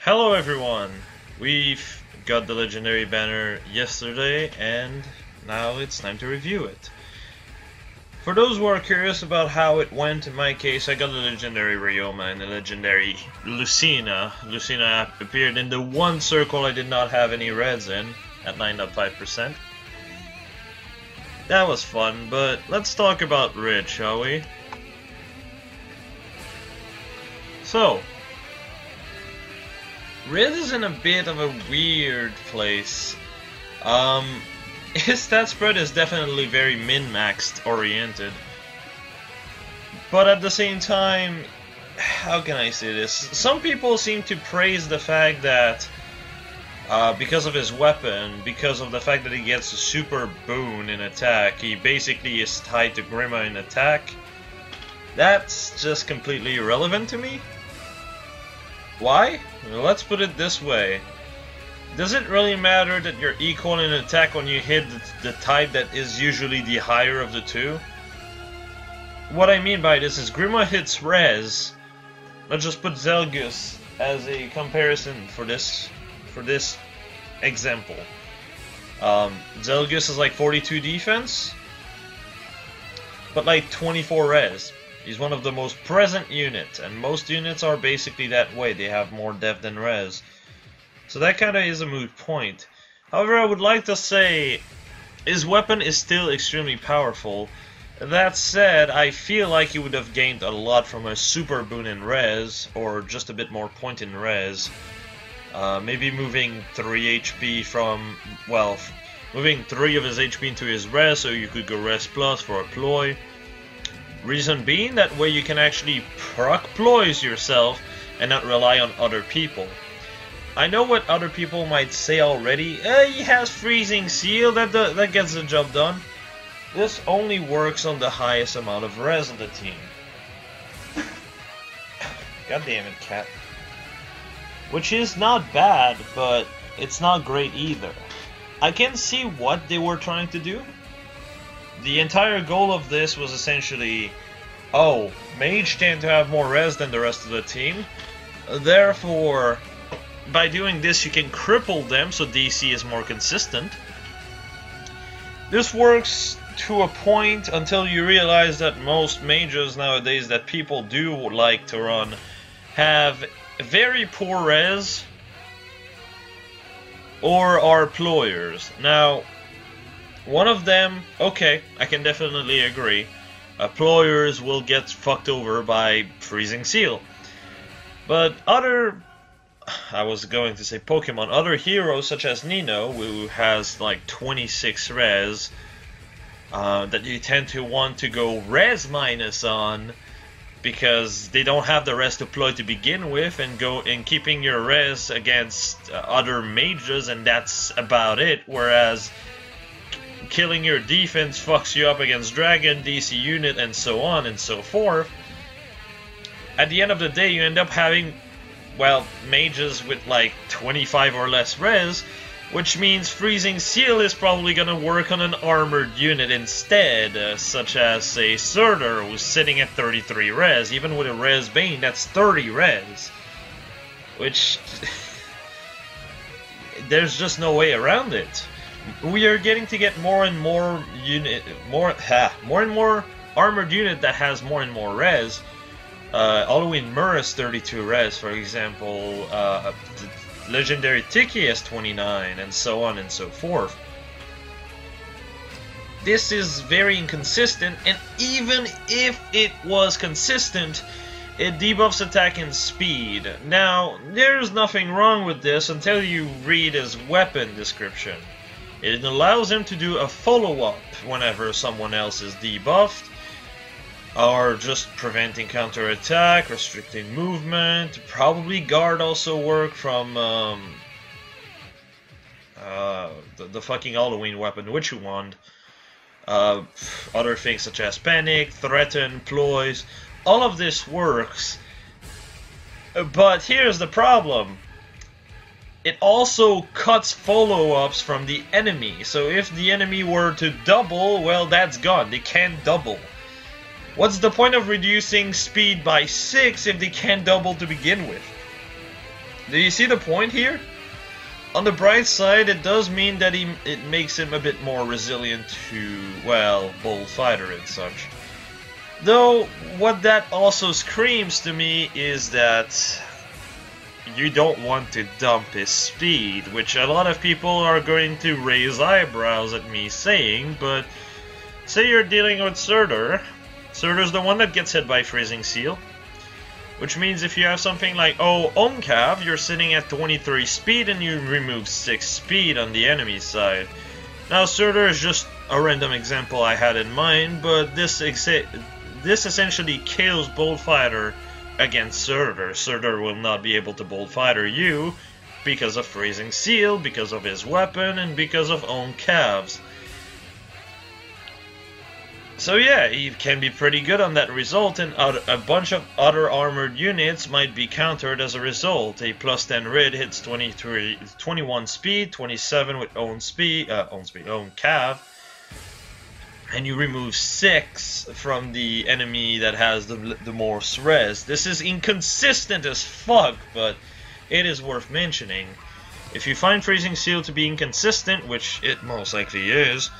Hello everyone! We've got the legendary banner yesterday and now it's time to review it. For those who are curious about how it went, in my case I got the legendary Ryoma and the legendary Lucina. Lucina appeared in the one circle I did not have any reds in at 9.5%. That was fun, but let's talk about Hrìd, shall we? So, Hrìd is in a bit of a weird place. His stat spread is definitely very min-maxed oriented. But at the same time, how can I say this? Some people seem to praise the fact that because of his weapon, because of the fact that he gets a super boon in attack, he basically is tied to Grima in attack. That's just completely irrelevant to me. Why? Well, let's put it this way. Does it really matter that you're equal in attack when you hit the type that is usually the higher of the two? What I mean by this is Grima hits res. Let's just put Zelgus as a comparison for this example. Zelgus is like 42 defense, but like 24 res. He's one of the most present units, and most units are basically that way. They have more def than res. So that kind of is a moot point. However, I would like to say his weapon is still extremely powerful. That said, I feel like he would have gained a lot from a super boon in res, or just a bit more point in res. Maybe moving 3 HP from, well, moving 3 of his HP into his res, so you could go res plus for a ploy. Reason being, that way you can actually proc ploys yourself and not rely on other people. I know what other people might say already. He has freezing seal, that gets the job done. This only works on the highest amount of res on the team. God damn it, cat. Which is not bad, but it's not great either. I can see what they were trying to do. The entire goal of this was essentially, oh, mage tend to have more res than the rest of the team. Therefore, by doing this you can cripple them so DC is more consistent. This works to a point until you realize that most mages nowadays that people do like to run have very poor res or are ployers. Now, one of them, okay, I can definitely agree. Ployers will get fucked over by freezing seal. But other, I was going to say Pokemon, other heroes such as Nino, who has like 26 res, that you tend to want to go res minus on because they don't have the res to ploy to begin with, and go in keeping your res against other mages, and that's about it. Whereas killing your defense fucks you up against dragon, DC unit, and so on and so forth. At the end of the day, you end up having, well, mages with like 25 or less res, which means freezing seal is probably gonna work on an armored unit instead, such as, say, Surtur, who's sitting at 33 res. Even with a res bane, that's 30 res. Which, there's just no way around it. We are getting to get more and more armored unit that has more and more res. Halloween Mur is 32 res, for example. Legendary Tiki has 29, and so on and so forth. This is very inconsistent, and even if it was consistent, it debuffs attack and speed. Now, there's nothing wrong with this until you read his weapon description. It allows him to do a follow-up whenever someone else is debuffed, or just preventing counterattack, restricting movement. Probably guard also work from the fucking Halloween weapon, Witch Wand. Other things such as panic, threaten, ploys. All of this works. But here's the problem. It also cuts follow-ups from the enemy. So if the enemy were to double, well, that's gone. They can't double. What's the point of reducing speed by 6 if they can't double to begin with? Do you see the point here? On the bright side, it does mean that it makes him a bit more resilient to, well, bold fighter and such. Though, what that also screams to me is that you don't want to dump his speed, which a lot of people are going to raise eyebrows at me saying, but say you're dealing with Surtur. Surtur's the one that gets hit by Freezing Seal. Which means if you have something like, oh, Oncav, you're sitting at 23 speed and you remove 6 speed on the enemy side. Now, Surtur is just a random example I had in mind, but this essentially kills Bold Fighter against Surtur. Surtur will not be able to Bold Fighter you because of Freezing Seal, because of his weapon, and because of Oncavs. So yeah, he can be pretty good on that result, and a bunch of other armored units might be countered as a result. A plus 10 Hrìd hits 21 speed, 27 with own cav, and you remove 6 from the enemy that has the most res. This is inconsistent as fuck, but it is worth mentioning. If you find Freezing Seal to be inconsistent, which it most likely is,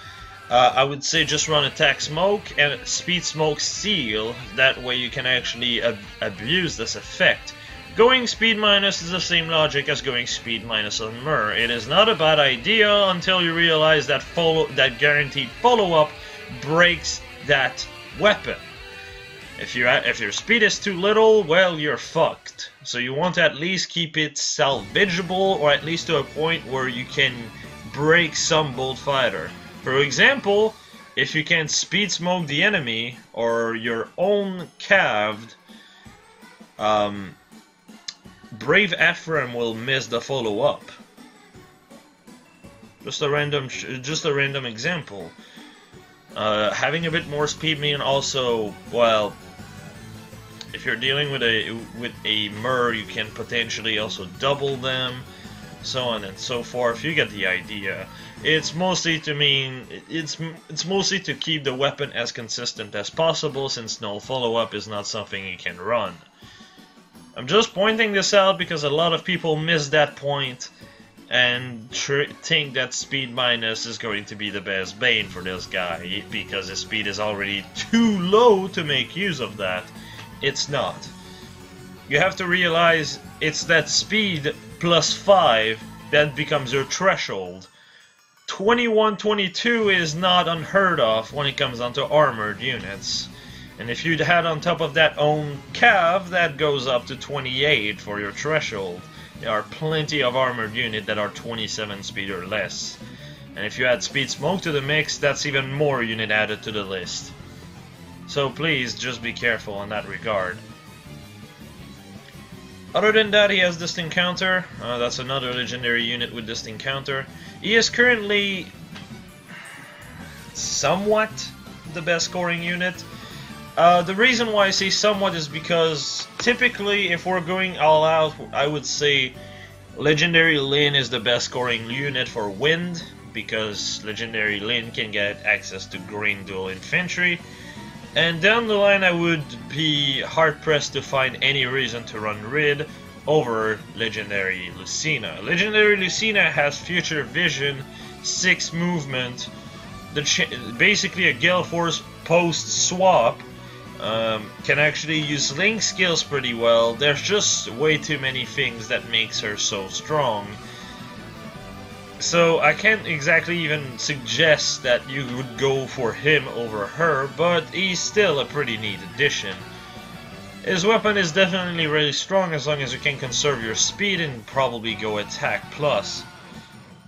I would say just run Attack Smoke and Speed Smoke Seal. That way you can actually abuse this effect. Going Speed Minus is the same logic as going Speed Minus on Mur. It is not a bad idea until you realize that guaranteed follow-up breaks that weapon. If your speed is too little, well, you're fucked. So you want to at least keep it salvageable, or at least to a point where you can break some Bold Fighter. For example, if you can speed smoke the enemy or your own calved, Brave Ephraim will miss the follow-up. Just a random example. Having a bit more speed means also, well, if you're dealing with a Mur, you can potentially also double them, so on and so forth. You get the idea. It's mostly it's mostly to keep the weapon as consistent as possible, since null follow-up is not something you can run. I'm just pointing this out because a lot of people miss that point and think that speed minus is going to be the best bane for this guy because his speed is already too low to make use of that. It's not. You have to realize it's that speed plus 5 that becomes your threshold. 21-22 is not unheard of when it comes down to armored units. And if you'd had on top of that own cav, that goes up to 28 for your threshold. There are plenty of armored units that are 27 speed or less. And if you add speed smoke to the mix, that's even more unit added to the list. So please, just be careful in that regard. Other than that, he has Distinct Counter. That's another legendary unit with Distinct Counter. He is currently somewhat the best scoring unit. The reason why I say somewhat is because typically, if we're going all out, I would say Legendary Lin is the best scoring unit for Wind, because Legendary Lin can get access to Green Dual Infantry. And down the line, I would be hard-pressed to find any reason to run Hrìd over Legendary Lucina. Legendary Lucina has Future Vision, 6 movement, basically a Gale Force post-swap, can actually use Link skills pretty well. There's just way too many things that makes her so strong. So I can't exactly even suggest that you would go for him over her, but he's still a pretty neat addition. His weapon is definitely really strong as long as you can conserve your speed and probably go attack plus.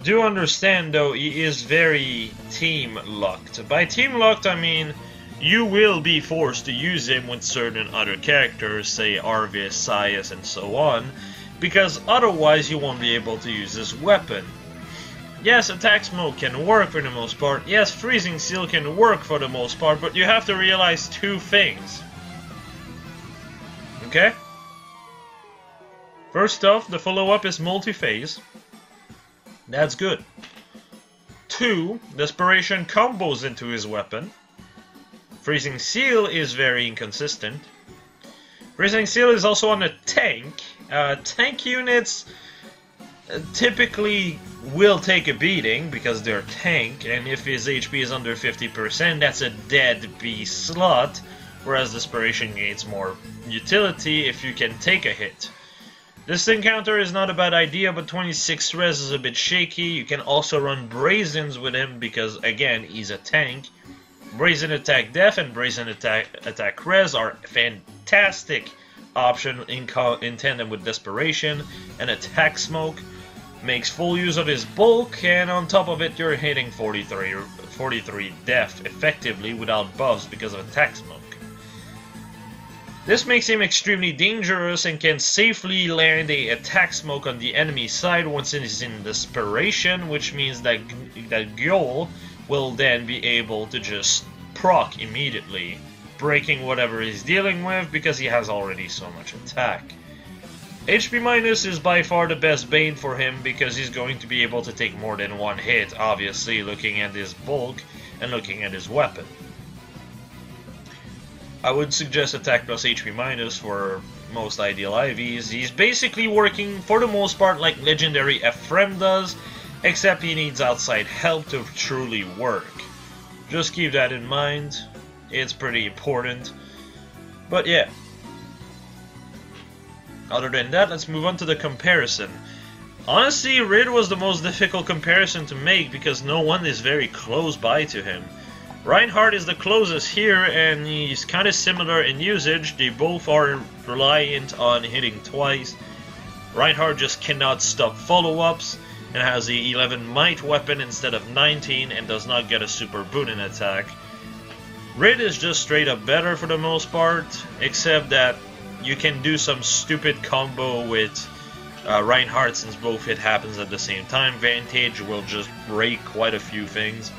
Do understand though, he is very team locked. By team locked I mean you will be forced to use him with certain other characters, say Arvis, Sias and so on, because otherwise you won't be able to use his weapon. Yes, Attack Smoke can work for the most part, yes, Freezing Seal can work for the most part, but you have to realize two things. Okay? First off, the follow-up is multi-phase. That's good. 2, Desperation combos into his weapon. Freezing Seal is very inconsistent. Freezing Seal is also on a tank. Tank units typically will take a beating because they're tank, and if his HP is under 50%, that's a dead B slot, whereas Desperation gains more utility if you can take a hit. This encounter is not a bad idea, but 26 res is a bit shaky. You can also run Brazens with him because, again, he's a tank. Brazen Attack Def and Brazen Attack Res are fantastic option in tandem with Desperation, and Attack Smoke makes full use of his bulk, and on top of it you're hitting 43 def effectively without buffs because of Attack Smoke. This makes him extremely dangerous and can safely land a Attack Smoke on the enemy side once it is in Desperation, which means that Gyol will then be able to just proc immediately, breaking whatever he's dealing with because he has already so much attack. HP minus is by far the best bane for him because he's going to be able to take more than one hit, obviously looking at his bulk and looking at his weapon. I would suggest attack plus HP minus for most ideal IVs. He's basically working for the most part like legendary Ephraim does, except he needs outside help to truly work. Just keep that in mind, it's pretty important. But yeah. Other than that, let's move on to the comparison. Honestly, Hrìd was the most difficult comparison to make because no one is very close by to him. Reinhardt is the closest here, and he's kind of similar in usage. They both are reliant on hitting twice. Reinhardt just cannot stop follow-ups and has the 11 might weapon instead of 19 and does not get a super boon in attack. Hrìd is just straight up better for the most part, except that you can do some stupid combo with Reinhardt since both hit happens at the same time. Vantage will just break quite a few things.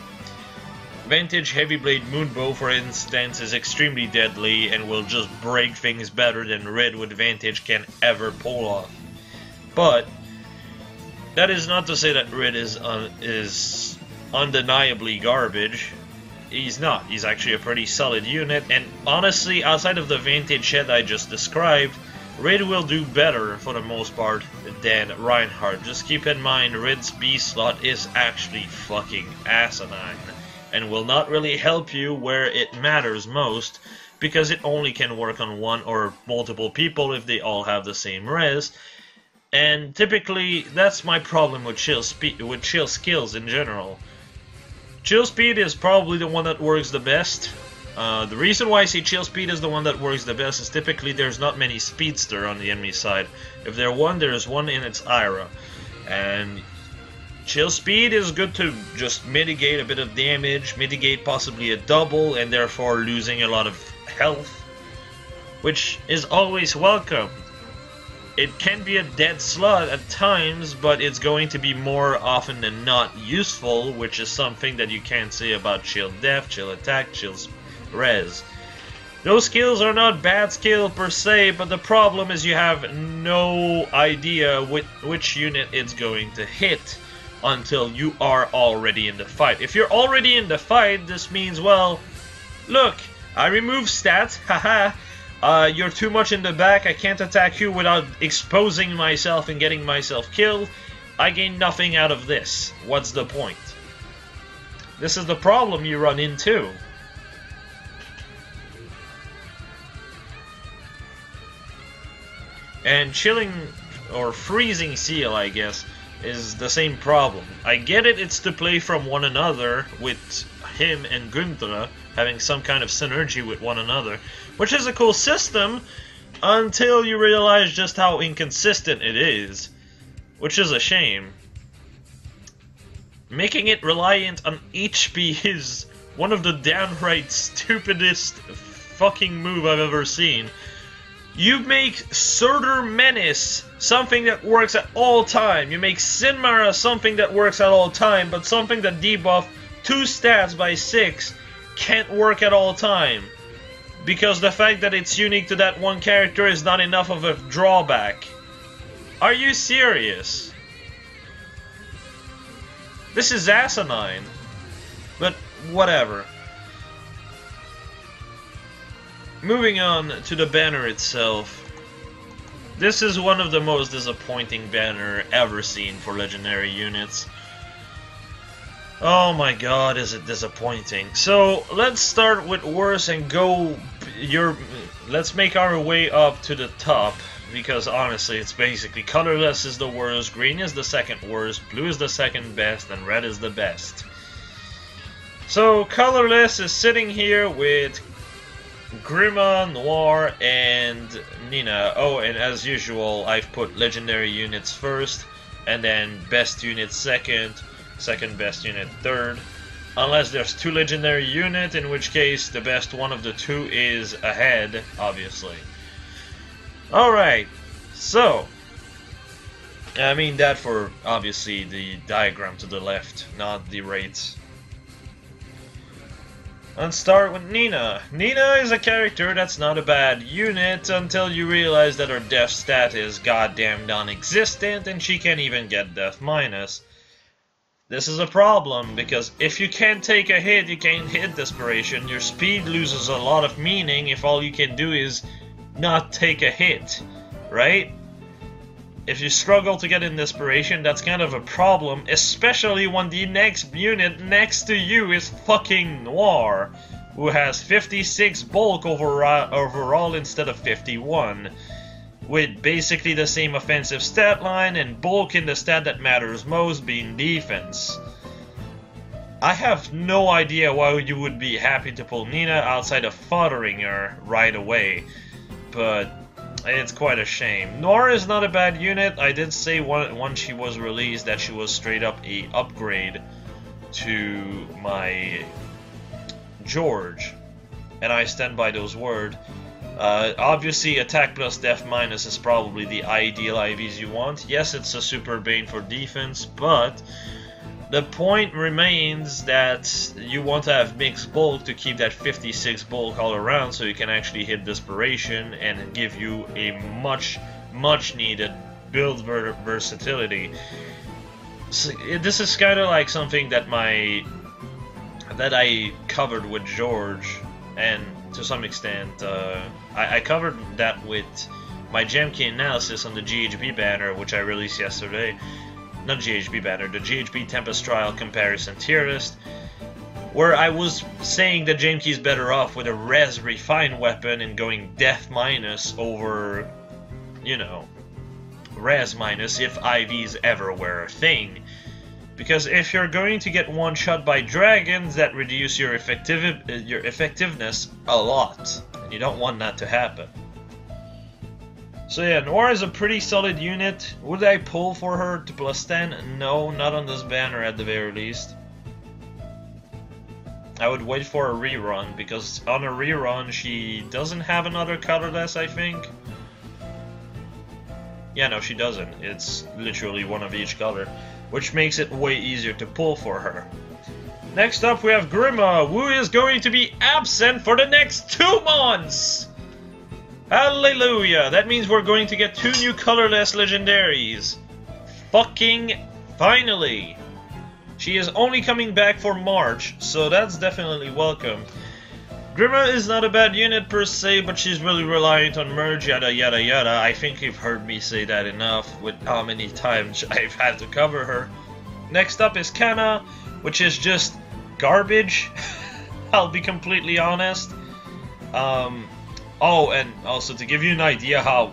Vantage Heavy Blade Moonbow, for instance, is extremely deadly and will just break things better than Hrìd with Vantage can ever pull off. But that is not to say that Hrìd is undeniably garbage. He's not. He's actually a pretty solid unit, and honestly, outside of the Vantage shed I just described, Hrìd will do better for the most part than Reinhardt. Just keep in mind, Hrìd's B slot is actually fucking asinine, and will not really help you where it matters most, because it only can work on one or multiple people if they all have the same res. And typically, that's my problem with chill skills in general. Chill speed is probably the one that works the best. The reason why I say chill speed is the one that works the best is typically there's not many speedster on the enemy side. If there is one in its Ira. And chill speed is good to just mitigate a bit of damage, mitigate possibly a double, and therefore losing a lot of health, which is always welcome. It can be a dead slot at times, but it's going to be more often than not useful, which is something that you can't say about chill def, chill attack, chill res. Those skills are not bad skill per se, but the problem is you have no idea which unit it's going to hit until you are already in the fight. If you're already in the fight, this means, well, look, I remove stats, haha. You're too much in the back, I can't attack you without exposing myself and getting myself killed. I gain nothing out of this. What's the point? This is the problem you run into. And chilling, or freezing seal, I guess, is the same problem. I get it, it's to play from one another, with him and Guntra having some kind of synergy with one another, which is a cool system until you realize just how inconsistent it is, which is a shame. Making it reliant on HP is one of the downright stupidest fucking move I've ever seen. You make Surtur Menace something that works at all time. You make Sinmara something that works at all time, but something that debuff 2 stats by 6 can't work at all time. Because the fact that it's unique to that one character is not enough of a drawback. Are you serious? This is asinine. But whatever. moving on to the banner itself. This is one of the most disappointing banner ever seen for legendary units. Oh my god, is it disappointing. So, let's start with worse and go... let's make our way up to the top. Because honestly, it's basically colorless is the worst, green is the second worst, blue is the second best, and red is the best. So, colorless is sitting here with Grima, Noir, and Nina. Oh, and as usual, I've put legendary units first, and then best unit second, second best unit third. Unless there's two legendary units, in which case the best one of the two is ahead, obviously. Alright, so, I mean that for, obviously, the diagram to the left, not the rates. Let's start with Nina. Nina is a character that's not a bad unit until you realize that her death stat is goddamn non-existent and she can't even get death minus. This is a problem, because if you can't take a hit, you can't hit Desperation, your speed loses a lot of meaning if all you can do is not take a hit, right? If you struggle to get in Desperation, that's kind of a problem, especially when the next unit next to you is fucking Noir, who has 56 bulk overall instead of 51, with basically the same offensive stat line and bulk in the stat that matters most being defense. I have no idea why you would be happy to pull Nina outside of foddering her right away, but it's quite a shame. Noir is not a bad unit. I did say once she was released that she was straight up a upgrade to my George, and I stand by those words. Obviously, attack plus death minus is probably the ideal IVs you want. Yes, it's a super bane for defense, but the point remains that you want to have mixed bulk to keep that 56 bulk all around so you can actually hit Desperation and give you a much needed build versatility. So, this is kind of like something that I covered with George, and to some extent I covered that with my gem key analysis on the GHB banner, which I released yesterday. Not GHB banner, the GHB Tempest Trial comparison tier list, where I was saying that Jamkey is better off with a res refined weapon and going death minus over, you know, res minus if IVs ever were a thing. Because if you're going to get one shot by dragons, that reduce your effectiveness a lot, and you don't want that to happen. So yeah, Noir is a pretty solid unit. Would I pull for her to plus 10? No, not on this banner at the very least. I would wait for a rerun, because on a rerun she doesn't have another colorless, I think. Yeah, no, she doesn't. It's literally one of each color, which makes it way easier to pull for her. Next up we have Grima, who is going to be absent for the next 2 months! Hallelujah! That means we're going to get 2 new colorless legendaries. Fucking finally! She is only coming back for March, so that's definitely welcome. Grima is not a bad unit per se, but she's really reliant on merge, yada yada yada. I think you've heard me say that enough with how many times I've had to cover her. Next up is Kana, which is just garbage. I'll be completely honest. Oh, and also to give you an idea how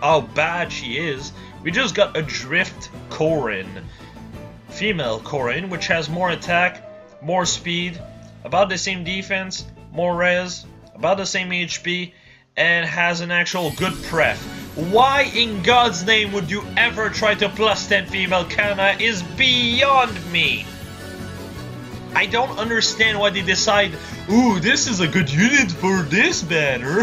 how bad she is, we just got a Drift Corin, female Corin, which has more attack, more speed, about the same defense, more res, about the same HP, and has an actual good pref. Why in God's name would you ever try to plus 10 female Kana is beyond me. I don't understand why they decide, ooh, this is a good unit for this banner.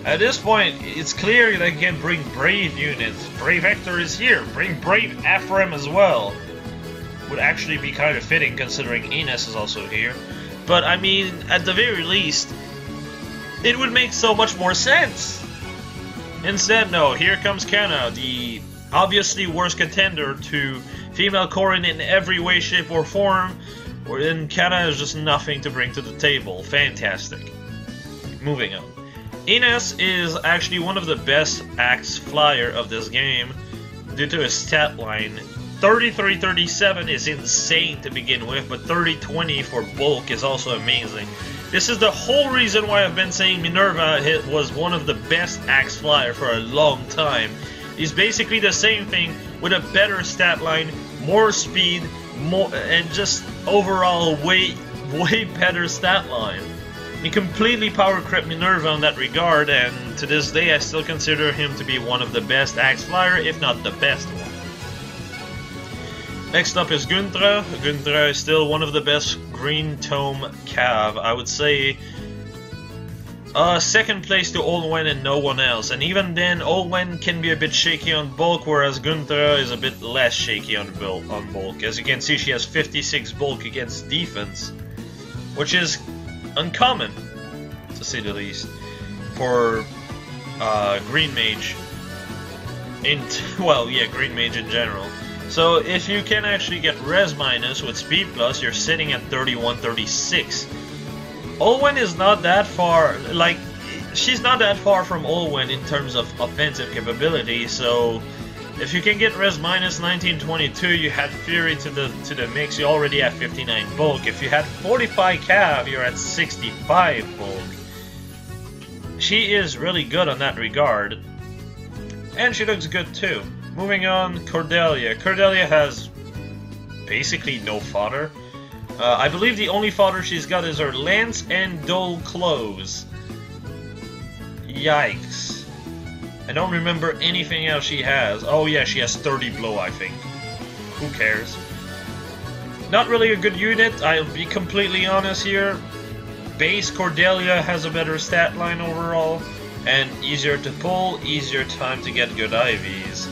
At this point, it's clear they can bring Brave units. Brave Hector is here. Bring Brave Ephraim as well. Would actually be kind of fitting considering Ines is also here. But I mean, at the very least, it would make so much more sense. Instead, no, here comes Kana, the obviously worst contender to female Corin in every way, shape, or form, And Kana has just nothing to bring to the table. Fantastic. Moving on. Ines is actually one of the best axe flyer of this game due to his stat line. 33-37 is insane to begin with, but 30-20 for bulk is also amazing. This is the whole reason why I've been saying Minerva was one of the best axe flyer for a long time. He's basically the same thing with a better stat line, more speed, and just overall way better stat line. He completely power crept Minerva in that regard, and to this day I still consider him to be one of the best axe flyer, if not the best one. Next up is Guntra. Guntra is still one of the best Green Tome Cav. I would say second place to Olwen and no one else. And even then, Olwen can be a bit shaky on bulk, whereas Guntra is a bit less shaky on bulk. As you can see, she has 56 bulk against defense, which is uncommon, to say the least, for Green Mage. Green Mage in general. So if you can actually get res minus with speed plus, you're sitting at 31-36. Olwen is not that far, like, she's not that far from Olwen in terms of offensive capability, so if you can get res minus 19-22, you had Fury to the mix, you already have 59 bulk. If you had 45 cav, you're at 65 bulk. She is really good on that regard, and she looks good too. Moving on, Cordelia. Cordelia has basically no fodder. I believe the only fodder she's got is her lance and dull clothes. Yikes. I don't remember anything else she has. Oh yeah, she has 30 blow, I think. Who cares? Not really a good unit, I'll be completely honest here. Base Cordelia has a better stat line overall, and easier to pull, easier time to get good IVs.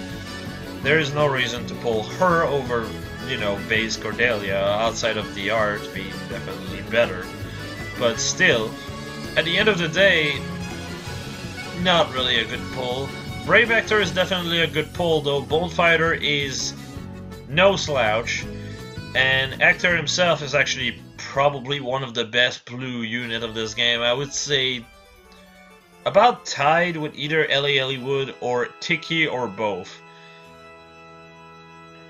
There is no reason to pull her over, you know, base Cordelia, outside of the art being definitely better. But still, at the end of the day, not really a good pull. Brave Hector is definitely a good pull, though Bullfighter is no slouch, and Hector himself is actually probably one of the best blue unit of this game. I would say about tied with either Ellie Wood or Tiki or both.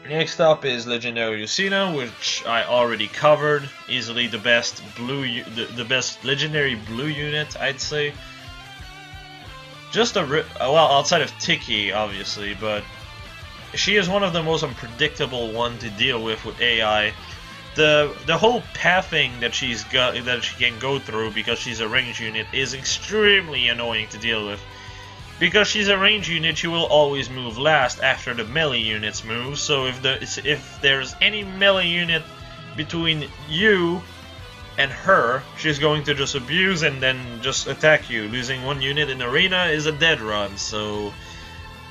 Next up is Legendary Lucina, which I already covered. Easily the best the best legendary blue unit, I'd say. Just well, outside of Tiki, obviously, but she is one of the most unpredictable one to deal with AI. The whole pathing that she can go through because she's a range unit is extremely annoying to deal with. Because she's a range unit, she will always move last after the melee units move, so if there's any melee unit between you and her, she's going to just abuse and then just attack you. Losing one unit in arena is a dead run, so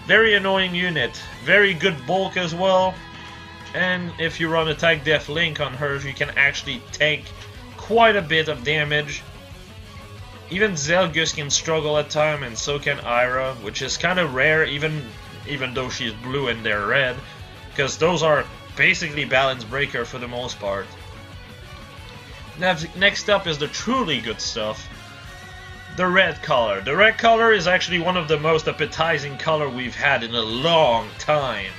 very annoying unit. Very good bulk as well, and if you run attack def link on her, you can actually tank quite a bit of damage. Even Zelgus can struggle at times, and so can Ira, which is kind of rare, even though she's blue and they're red, because those are basically balance breaker for the most part. Next up is the truly good stuff, the red color. The red color is actually one of the most appetizing color we've had in a long time.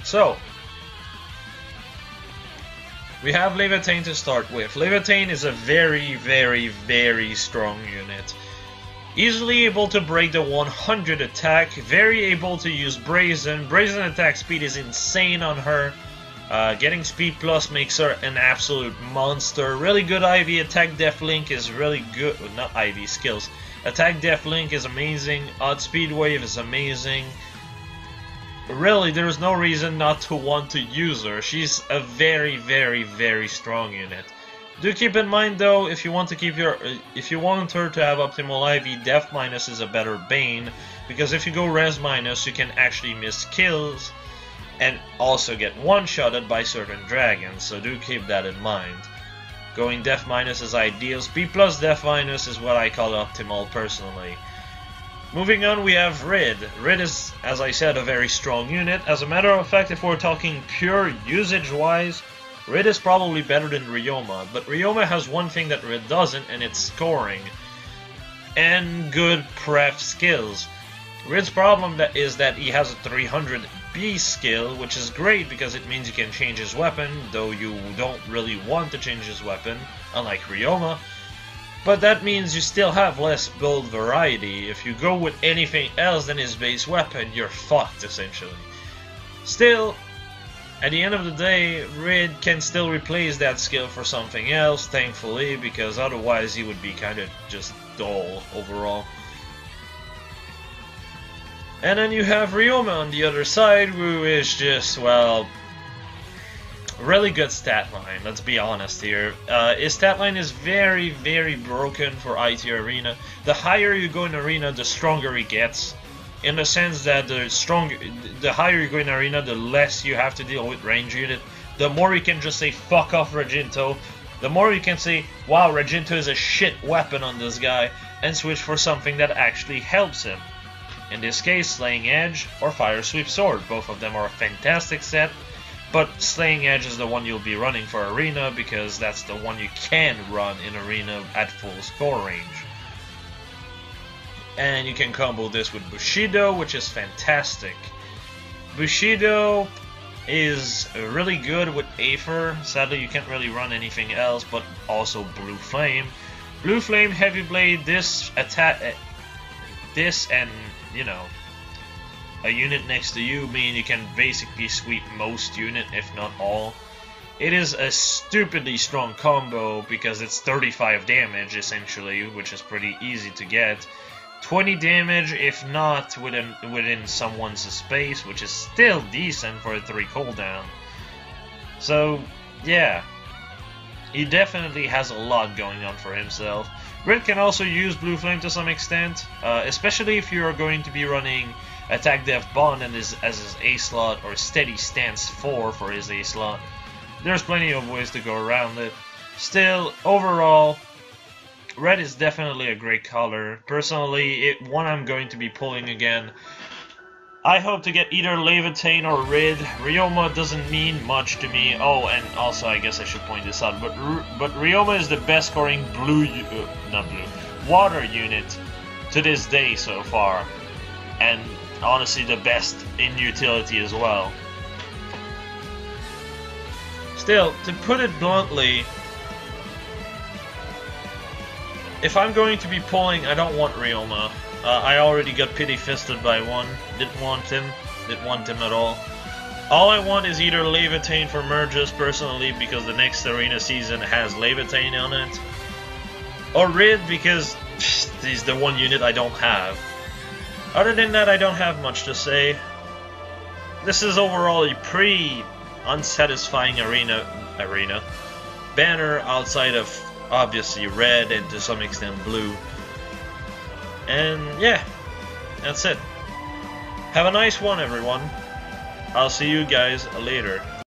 So, we have Levitain to start with. Levitain is a very, very, very strong unit. Easily able to break the 100 attack, very able to use Brazen. Brazen attack speed is insane on her. Getting speed plus makes her an absolute monster. Really good IV. Attack def link is really good. Not IV, skills. Attack def link is amazing. Odd speed wave is amazing. Really, there's no reason not to want to use her. She's a very, very, very strong unit. Do keep in mind though, if you want her to have optimal IV, def minus is a better bane, because if you go res minus, you can actually miss kills and also get one-shotted by certain dragons, so do keep that in mind. Going def minus is ideal. Speed plus def minus is what I call optimal personally. Moving on, we have Hrìd. Hrìd is, as I said, a very strong unit. As a matter of fact, if we're talking pure usage-wise, Hrìd is probably better than Ryoma. But Ryoma has one thing that Hrìd doesn't, and it's scoring. And good pref skills. Hrìd's problem is that he has a 300B skill, which is great because it means you can change his weapon, though you don't really want to change his weapon, unlike Ryoma. But that means you still have less build variety. If you go with anything else than his base weapon, you're fucked, essentially. Still, at the end of the day, Hrìd can still replace that skill for something else, thankfully, because otherwise he would be kind of just dull overall. And then you have Ryoma on the other side, who is just, well, really good stat line, let's be honest here. His stat line is very, very broken for IT Arena. The higher you go in Arena, the stronger he gets. In the sense that the higher you go in Arena, the less you have to deal with range unit. The more you can just say, fuck off Reginto. The more you can say, wow, Reginto is a shit weapon on this guy, and switch for something that actually helps him. In this case, Slaying Edge or Fire Sweep Sword. Both of them are a fantastic set. But Slaying Edge is the one you'll be running for Arena because that's the one you can run in Arena at full score range. And you can combo this with Bushido, which is fantastic. Bushido is really good with Aether. Sadly, you can't really run anything else, but also Blue Flame. Blue Flame, Heavy Blade, this attack, this and, you know, a unit next to you mean you can basically sweep most unit, if not all. It is a stupidly strong combo because it's 35 damage essentially, which is pretty easy to get. 20 damage if not within someone's space, which is still decent for a 3 cooldown. So yeah, he definitely has a lot going on for himself. Hrìd can also use Blue Flame to some extent, especially if you are going to be running Attack Def Bond and as his A slot, or Steady Stance 4 for his A slot. There's plenty of ways to go around it. Still, overall, Red is definitely a great color. Personally, one I'm going to be pulling again. I hope to get either Levitain or Hrìd. Ryoma doesn't mean much to me. Oh, and also I guess I should point this out, but Ryoma is the best scoring water unit to this day so far. And honestly the best in utility as well. Still, to put it bluntly, if I'm going to be pulling, I don't want Ryoma. I already got pity-fisted by one. Didn't want him at all. All I want is either Levitain for merges personally because the next arena season has Levitain on it, or Hrìd because he's the one unit I don't have. Other than that, I don't have much to say. This is overall a pretty unsatisfying arena banner outside of obviously red and to some extent blue. And yeah, that's it. Have a nice one, everyone. I'll see you guys later.